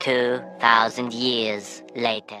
2000 years later.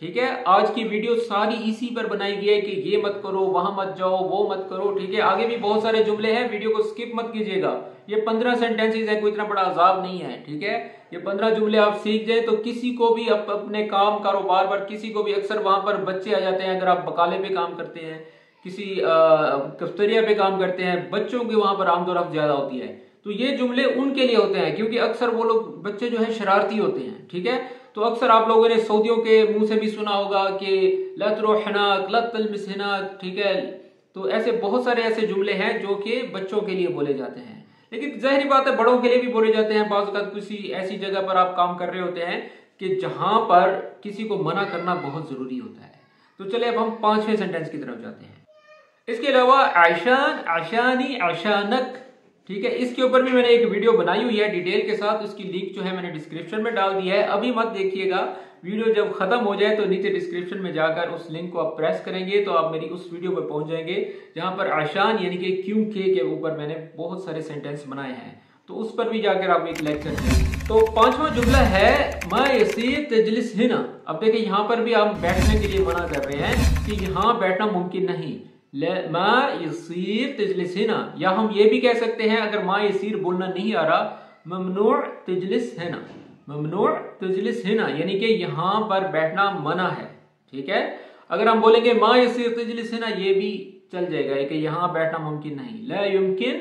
ٹھیک ہے، آج کی ویڈیو ساری اسی پر بنائی گئی ہے کہ یہ مت کرو، وہاں مت جاؤ، وہ مت کرو، ٹھیک ہے۔ آگے بھی بہت سارے جملے ہیں، ویڈیو کو سکپ مت کیجیے گا۔ یہ 15 سینٹینسز ہے، کوئی اتنا بڑا عذاب نہیں ہے، ٹھیک ہے۔ یہ 15 جملے آپ سیکھ جائیں تو کسی کو بھی اپنے کام کاروبار پر، کسی کو بھی، اکثر وہاں پر بچے آ جاتے ہیں، اگر آپ بقالے پہ کام کرتے ہیں، کسی کفتریا پہ کام کرتے ہیں، بچوں کی وہاں پر آمد و رفت زیادہ ہوتی ہے، تو یہ جملے ان کے لیے ہوتے ہیں، کیونکہ اکثر وہ لوگ بچے جو ہے شرارتی ہوتے ہیں، ٹھیک ہے۔ تو اکثر آپ لوگوں نے سعودیوں کے منہ سے بھی سنا ہوگا کہ لا تروح ہناک، لا تلمس ہناک، ٹھیک ہے۔ تو ایسے بہت سارے ایسے جملے ہیں جو کہ بچوں کے لیے بولے جاتے ہیں، لیکن ظاہری بات ہے بڑوں کے لیے بھی بولے جاتے ہیں۔ بعض اوقات کسی ایسی جگہ پر آپ کام کر رہے ہوتے ہیں کہ جہاں پر کسی کو منع کرنا بہت ضروری ہوتا ہے۔ تو چلے اب ہم 5ویں سینٹینس کی طرف جاتے ہیں۔ اس کے علاوہ عشان، عشانی، عشانک، ٹھیک ہے، اس کے اوپر بھی میں نے ایک ویڈیو بنائی ہوئی ہے ڈیٹیل کے ساتھ، اس کی لنک جو ہے میں نے ڈسکرپشن میں ڈال دی ہے، ابھی مت دیکھیے گا، ویڈیو جب ختم ہو جائے تو نیچے ڈسکرپشن میں جا کر اس لنک کو آپ پریس کریں گے تو آپ میری اس ویڈیو پہ پہنچ جائیں گے جہاں پر عشان یعنی کہ کیونکہ کے اوپر میں نے بہت سارے سینٹینس بنائے ہیں، تو اس پر بھی جا کر آپ ایک لائک کر دیں۔ تو 5واں جملہ ہے ما یصیر تجلس ہنا۔ اب دیکھیں یہاں پر بھی ہم بیٹھنے کے لیے منع کر رہے ہیں کہ یہاں بیٹھنا ممکن نہیں، ما یصیر تجلس ہنا، یا ہم یہ بھی کہہ سکتے ہیں اگر ما یصیر بولنا نہیں آ رہا، ممنوع تجلس ہنا، ممنوع تجلس ہنا یعنی کہ یہاں پر بیٹھنا منع ہے، ٹھیک ہے۔ اگر ہم بولیں گے ما یصیر تجلس ہنا، یہ بھی چل جائے گا کہ یہاں بیٹھنا ممکن نہیں، لا یمکن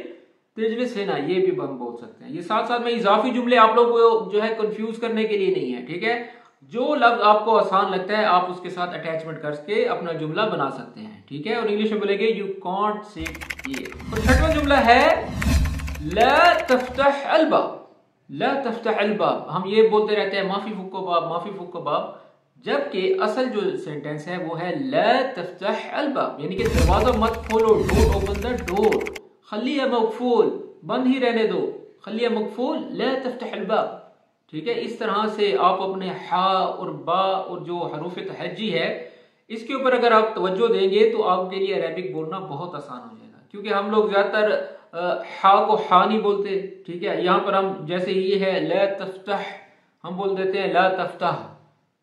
تجلس ہنا، یہ بھی ہم بول سکتے ہیں۔ یہ ساتھ ساتھ میں اضافی جملے آپ لوگوں کو جو ہے کنفیوز کرنے کے لیے نہیں ہے، ٹھیک ہے۔ جو لفظ آپ کو آسان لگتا ہے آپ اس کے ساتھ اٹیچمنٹ کر کے اپنا جملہ بنا سکتے ہیں، ٹھیک ہے۔ اور انگلش میں بولیں گے یو کانٹ سٹ ہیئر۔ اور 6واں جملہ ہے لا تفتح الباب، لا تفتح الباب، ہم یہ بولتے رہتے ہیں معافی فکو باب، معافی فکو باب، جبکہ اصل جو سینٹینس ہے وہ ہے لا تفتح الباب یعنی کہ دروازہ مت کھولو، ڈونٹ اوپن دا ڈور، خلیہ مقفول، بند ہی رہنے دو، خلیہ مقفول، لا تفتح الباب، ٹھیک ہے۔ اس طرح سے آپ اپنے ہا اور با اور جو حروف تہجی ہے اس کے اوپر اگر آپ توجہ دیں گے تو آپ کے لیے عربک بولنا بہت آسان ہو جائے گا، کیونکہ ہم لوگ زیادہ تر ہا کو ہا نہیں بولتے، ٹھیک ہے۔ یہاں پر ہم جیسے یہ ہے لا تفتح، ہم بول دیتے ہیں لا تفتح،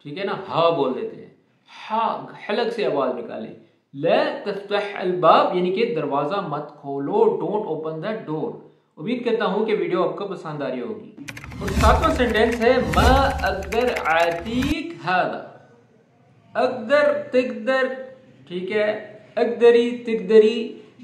ٹھیک ہے نا، ہا بول دیتے ہیں، ہا حلق سے آواز نکالیں، لا تفتح الباب یعنی کہ دروازہ مت کھولو، ڈونٹ اوپن دا ڈور۔ امید کرتا ہوں کہ ویڈیو آپ کو پسند آ رہی ہوگی۔ اور 7واں سینٹینس ہے ما اقدر عتیق ہذا، اقدر تقدر، ٹھیک ہے، اقدری تقدری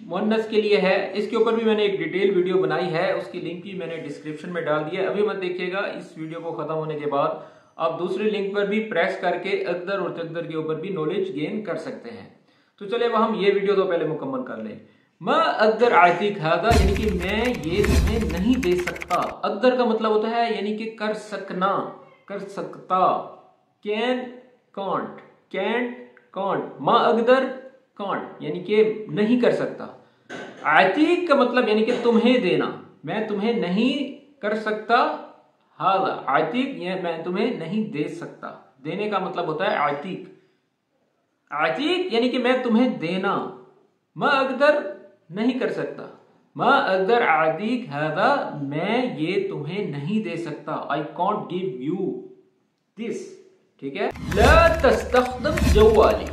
مؤنث کے لیے ہے، اس کے اوپر بھی میں نے ایک ڈیٹیل ویڈیو بنائی ہے، اس کی لنک بھی میں نے ڈسکرپشن میں ڈال دی ہے، ابھی مت دیکھیے گا، اس ویڈیو کو ختم ہونے کے بعد آپ دوسری لنک پر بھی پریس کر کے اقدر اور تقدر کے اوپر بھی نالج گین کر سکتے ہیں۔ تو چلے اب ہم یہ ویڈیو تو پہلے مکمل کر لیں۔ ما اقدر عتیق ہذا یعنی کہ میں یہ تمہیں نہیں دے سکتا، اقدر کا مطلب ہوتا ہے یعنی کہ کر سکنا، کر سکتا، کین کانٹ، کینٹ کانٹ، ما اقدر کانٹ یعنی کہ نہیں کر سکتا، عتیق کا مطلب یعنی کہ تمہیں دینا، میں تمہیں نہیں کر سکتا، ہذا عتیق یہ میں تمہیں نہیں دے سکتا، دینے کا مطلب ہوتا ہے عتیق، عتیق یعنی کہ میں تمہیں دینا، ما اقدر نہیں کر سکتا، ما اقدر عتیق ہذا میں یہ تمہیں نہیں دے سکتا، I can't give you this، ٹھیک ہے۔ لا تستخدم جوالی،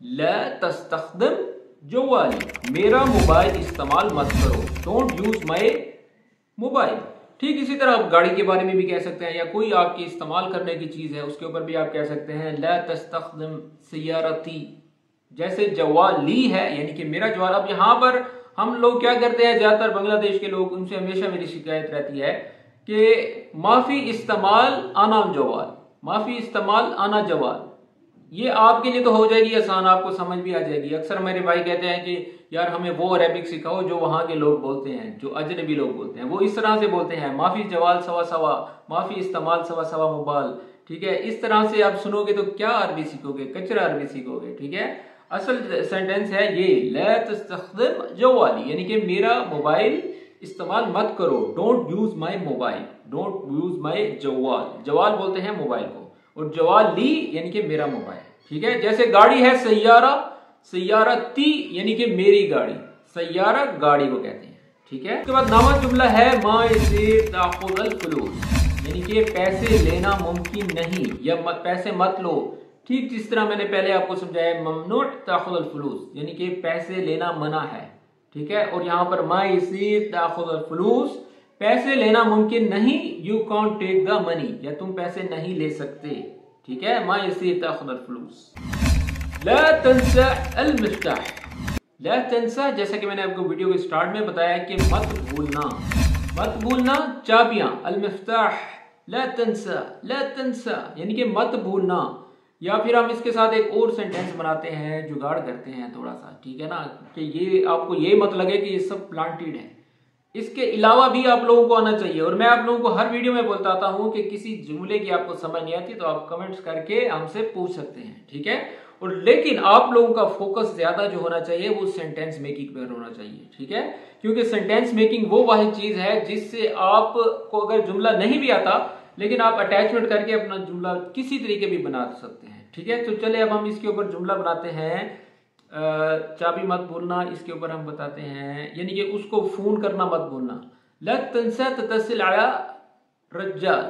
لا تستخدم جوالی میرا موبائل استعمال مت کرو، ڈونٹ یوز مائی موبائل، ٹھیک۔ اسی طرح آپ گاڑی کے بارے میں بھی کہہ سکتے ہیں یا کوئی آپ کی استعمال کرنے کی چیز ہے اس کے اوپر بھی آپ کہہ سکتے ہیں لا تستخدم سیارتی، جیسے جوالی ہے یعنی کہ میرا جوال۔ اب یہاں پر ہم لوگ کیا کرتے ہیں، زیادہ تر بنگلہ دیش کے لوگ، ان سے ہمیشہ میری شکایت رہتی ہے کہ معافی استعمال آنا جوال، معافی استعمال آنا جوال، یہ آپ کے لیے تو ہو جائے گی آسان، آپ کو سمجھ بھی آ جائے گی۔ اکثر میرے بھائی کہتے ہیں کہ یار ہمیں وہ عربک سکھاؤ جو وہاں کے لوگ بولتے ہیں، جو اجنبی لوگ بولتے ہیں، وہ اس طرح سے بولتے ہیں معافی جوال سوا سوا، معافی استعمال سوا سوا موبائل، ٹھیک ہے۔ اس طرح سے آپ سنو گے تو کیا عربی سیکھو گے، کچرا عربی سیکھو گے، ٹھیک ہے۔ اصل سینٹینس ہے یہ لا تستخدم جوالی یعنی کہ میرا موبائل استعمال مت کرو، don't use my mobile, don't use my جوال، جوال بولتے ہیں موبائل کو، اور جوالی یعنی کہ میرا موبائل، ٹھیک ہے۔ جیسے گاڑی ہے سیارہ، سیارتی یعنی کہ میری گاڑی، سیارہ گاڑی کو کہتے ہیں، ٹھیک ہے۔ اس کے بعد 9واں جملہ ہے ما یصیر تاخذ الفلوس یعنی کہ پیسے لینا ممکن نہیں یا پیسے مت لو، ٹھیک جس طرح میں نے پہلے آپ کو سمجھایا ممنوع تاخذ الفلوس یعنی کہ پیسے لینا منع ہے، ٹھیک ہے، اور یہاں پر ما یصیر تاخذ الفلوس پیسے لینا ممکن نہیں، یو کانٹ ٹیک دا منی یا تم پیسے نہیں لے سکتے، ٹھیک ہے، ما یصیر تاخذ الفلوس۔ لا تنسى المفتاح، لا تنسى جیسا کہ میں نے آپ کو ویڈیو کے سٹارٹ میں بتایا کہ مت بھولنا چابیاں، المفتاح لا تنسى لا تنسى یعنی کہ مت بھولنا، یا پھر ہم اس کے ساتھ ایک اور سینٹینس بناتے ہیں، جگاڑ کرتے ہیں تھوڑا سا، ٹھیک ہے نا، کہ یہ آپ کو یہ مت لگے کہ یہ سب پلانٹیڈ ہے، اس کے علاوہ بھی آپ لوگوں کو آنا چاہیے، اور میں آپ لوگوں کو ہر ویڈیو میں بولتا آتا ہوں کہ کسی جملے کی آپ کو سمجھ نہیں آتی تو آپ کمنٹس کر کے ہم سے پوچھ سکتے ہیں، ٹھیک ہے، اور لیکن آپ لوگوں کا فوکس زیادہ جو ہونا چاہیے وہ سینٹینس میکنگ پر ہونا چاہیے، ٹھیک ہے، کیونکہ سینٹینس میکنگ وہ واحد چیز ہے جس سے آپ کو اگر جملہ نہیں بھی آتا لیکن آپ اٹیچمنٹ کر کے اپنا جملہ کسی طریقے بھی بنا سکتے ہیں، ٹھیک ہے، تو چلے اب ہم اس کے اوپر جملہ بناتے ہیں، چابی مت بھولنا، اس کے اوپر ہم بتاتے ہیں، یعنی کہ اس کو فون کرنا مت بھولنا، لا تنسى تتصل على رجال،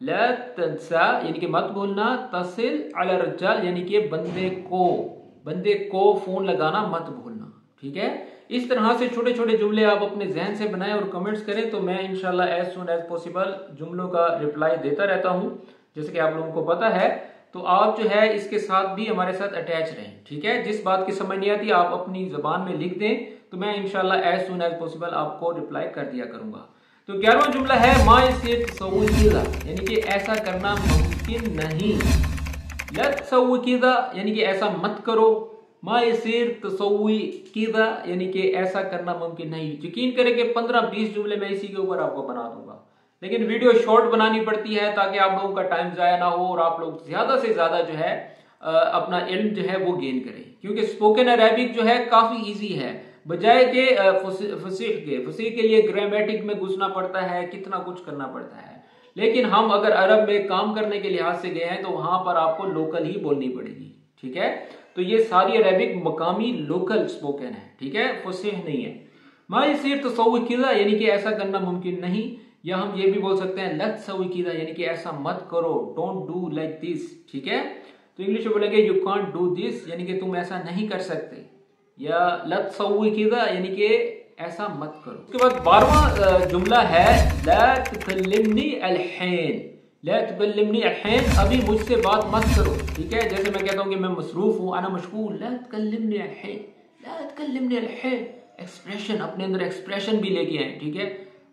لا تنسى یعنی کہ مت بھولنا، تصل على رجال یعنی کہ بندے کو فون لگانا مت بھولنا، ٹھیک ہے، اس طرح سے چھوٹے چھوٹے جملے آپ اپنے ذہن سے بنائیں اور کمنٹس کریں تو میں انشاءاللہ ایز سون ایز پوسیبل جملوں کا رپلائی دیتا رہتا ہوں، جیسے کہ آپ لوگوں کو پتا ہے، تو آپ جو ہے اس کے ساتھ بھی ہمارے ساتھ اٹیچ رہیں، ٹھیک ہے، جس بات کی سمجھ نہیں آتی آپ اپنی زبان میں لکھ دیں تو میں انشاءاللہ ایز سون ایز پوسیبل آپ کو رپلائی کر دیا کروں گا۔ تو 11واں جملہ ہے ما یصیر تسوی کذا یعنی کہ ایسا کرنا ممکن نہیں، لا تسوی کذا یعنی کہ ایسا مت کرو، ما یصیر تسوی کذا یعنی کہ ایسا کرنا ممکن نہیں۔ یقین کریں کہ 15-20 جملے میں اسی کے اوپر آپ کو بنا دوں گا، لیکن ویڈیو شارٹ بنانی پڑتی ہے تاکہ آپ لوگوں کا ٹائم ضائع نہ ہو اور آپ لوگ زیادہ سے زیادہ جو ہے اپنا علم جو ہے وہ گین کریں، کیونکہ اسپوکن عربک جو ہے کافی ایزی ہے، بجائے کہ فصیح کے لیے گرامیٹک میں گھسنا پڑتا ہے، کتنا کچھ کرنا پڑتا ہے، لیکن ہم اگر عرب میں کام کرنے کے لحاظ سے گئے ہیں تو وہاں پر آپ کو لوکل ہی بولنی پڑے گی، ٹھیک ہے، تو یہ ساری عربک مقامی لوکل اسپوکن ہے، ٹھیک ہے، فصیح نہیں ہے۔ ما یصیر تسوی کذا یعنی کہ ایسا کرنا ممکن نہیں، یا ہم یہ بھی بول سکتے ہیں لا تسوی کذا یعنی کہ ایسا مت کرو، ڈونٹ ڈو لائک دس، ٹھیک ہے، تو انگلش میں بولیں گے یو کانٹ ڈو دس یعنی کہ تم ایسا نہیں کر سکتے، یا لا تسوی کذا یعنی کہ ایسا مت کرو۔ اس کے بعد 12واں جملہ ہے لا تکلمنی الحین، لا تکلمنی الحین ابھی مجھ سے بات مت کرو، ٹھیک ہے، جیسے میں کہتا ہوں کہ میں مصروف ہوں، انا مشغول، لا تکلمنی الحین، لا تکلمنی الحین، ایکسپریشن اپنے اندر ایکسپریشن بھی لے کے آئیں، ٹھیک ہے،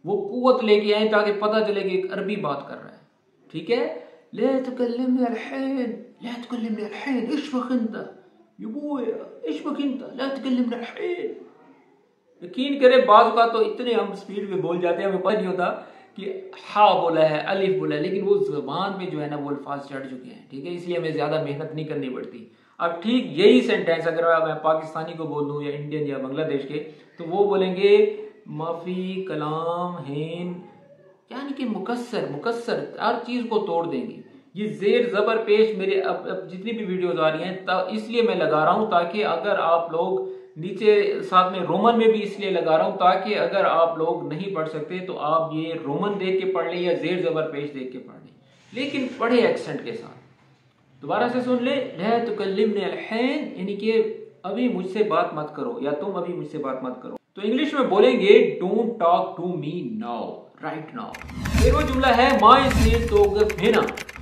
وہ قوت لے کے آئیں تاکہ پتہ چلے کہ ایک عربی بات کر رہا ہے، ٹھیک ہے، لا تکلمنی الحین، لا تکلمنی الحین، ايش بك انت يا بويا، ايش بك انت، لا تکلمنی الحین۔ یقین کرے بعض اوقات تو اتنے ہم سپیڈ میں بول جاتے ہیں ہمیں پتہ نہیں ہوتا کہ ہا بولا ہے، الف بولا ہے، لیکن وہ زبان پہ جو ہے نا وہ الفاظ چڑھ چکے ہیں، ٹھیک ہے، اس لیے ہمیں زیادہ محنت نہیں کرنی پڑتی۔ اب ٹھیک یہی سینٹینس اگر میں پاکستانی کو بول دوں یا انڈین یا بنگلہ دیش کے تو وہ بولیں گے معافی کلام ہین یعنی کہ مکسر ہر چیز کو توڑ دیں گے۔ یہ زیر زبر پیش میرے اب جتنی بھی ویڈیوز آ رہی ہیں اس لیے میں لگا رہا ہوں تاکہ اگر آپ لوگ نیچے ساتھ میں رومن میں بھی اس لیے لگا رہا ہوں تاکہ اگر آپ لوگ نہیں پڑھ سکتے تو آپ یہ رومن دیکھ کے پڑھ لیں یا زیر زبر پیش دیکھ کے پڑھ لیں، لیکن پڑھے ایکسنٹ کے ساتھ۔ دوبارہ سے سن لیں، لا تکلمنی الحین یعنی کہ ابھی مجھ سے بات مت کرو یا تم ابھی مجھ سے بات مت کرو، تو انگلش میں بولیں گے don't talk to me now, right now. پھر وہ جملہ ہے ما یصیر توقف ہنا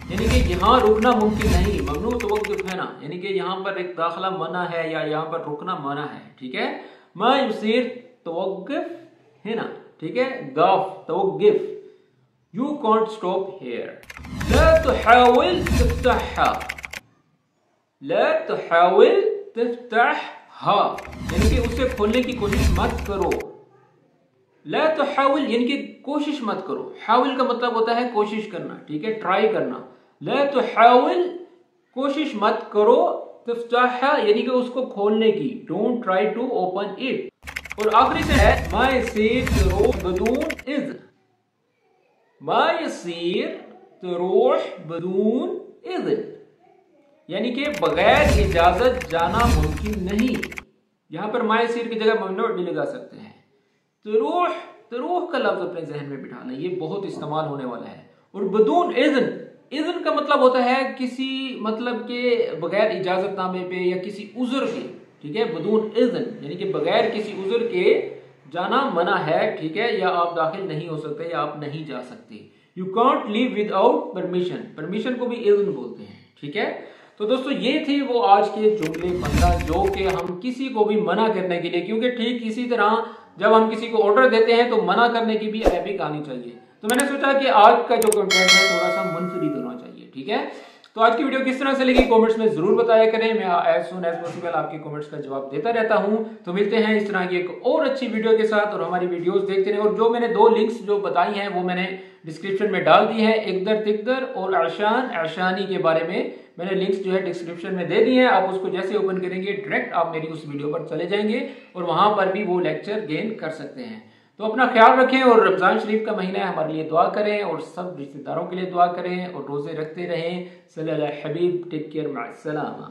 یعنی کہ یہاں رکنا ممکن نہیں، ممنوع توقف ہنا یعنی کہ یہاں پر ایک داخلہ منع ہے یا یہاں پر رکنا منع ہے، ٹھیک ہے، ما یصیر توقف ہنا، ٹھیک ہے، گاف توقف، you can't stop here، لا تحاول تفتحها، لا تحاول تفتحها یعنی کہ اسے کھولنے کی کوشش مت کرو، لا تحاول یعنی کہ کوشش مت کرو، حاول کا مطلب ہوتا ہے کوشش کرنا، ٹھیک ہے، ٹرائی کرنا، لا تحاول کوشش مت کرو، تفتحها یعنی کہ اس کو کھولنے کی، don't try to open it۔ اور آخری سے ہے ما یصیر تروح بدون اذن، ما یصیر تروح بدون اذن یعنی کہ بغیر اجازت جانا ممکن نہیں، یہاں پر ما یصیر کی جگہ ممنوع بھی لگا سکتے ہیں۔ تروح کا لفظ اپنے ذہن میں بٹھانا، یہ بہت استعمال ہونے والا ہے، اور بدون اذن، اذن کا مطلب ہوتا ہے کسی مطلب کہ بغیر اجازت نامے پہ یا کسی عذر کے، ٹھیک ہے، بدون اذن یعنی کہ بغیر کسی عذر کے جانا منع ہے، ٹھیک ہے، یا آپ داخل نہیں ہو سکتے یا آپ نہیں جا سکتے. You can't live with out permission, permission کو بھی اذن بولتے ہیں، ٹھیک ہے. تو دوستو یہ تھے وہ آج کے جملے 15 جو کہ ہم کسی کو بھی منع کرنے کے لیے، کیونکہ ٹھیک اسی طرح جب ہم کسی کو آرڈر دیتے ہیں تو منع کرنے کی بھی عربک آنی چاہیے. تو میں نے سوچا کہ آج کا جو کنٹینٹ ہے تھوڑا سا منفرد ہونا چاہیے، ٹھیک ہے. تو آج کی ویڈیو کس طرح سے لگی کامنٹس میں ضرور بتایا کریں، میں ایز سون ایز پاسبل آپ کے کامنٹس کا جواب دیتا رہتا ہوں. تو ملتے ہیں اس طرح کی ایک اور اچھی ویڈیو کے ساتھ، اور ہماری ویڈیوز دیکھتے رہیں. اور جو میں نے 2 لنکس جو بتائی ہیں وہ میں نے ڈسکرپشن میں ڈال دی ہیں، اقدر تقدر اور اعشان اعشانی کے بارے میں نے لنکس جو ہے ڈسکرپشن میں دے دی ہیں. آپ اس کو جیسے اوپن کریں گے ڈائریکٹ آپ میری اس ویڈیو پر چلے جائیں گے اور وہاں پر بھی وہ لیکچر گین کر سکتے ہیں. تو اپنا خیال رکھیں اور رمضان شریف کا مہینہ ہے، ہمارے لیے دعا کریں اور سب رشتہ داروں کے لیے دعا کریں اور روزے رکھتے رہیں. صلی اللہ حبیب، ٹیک کیئر، مع السلامہ.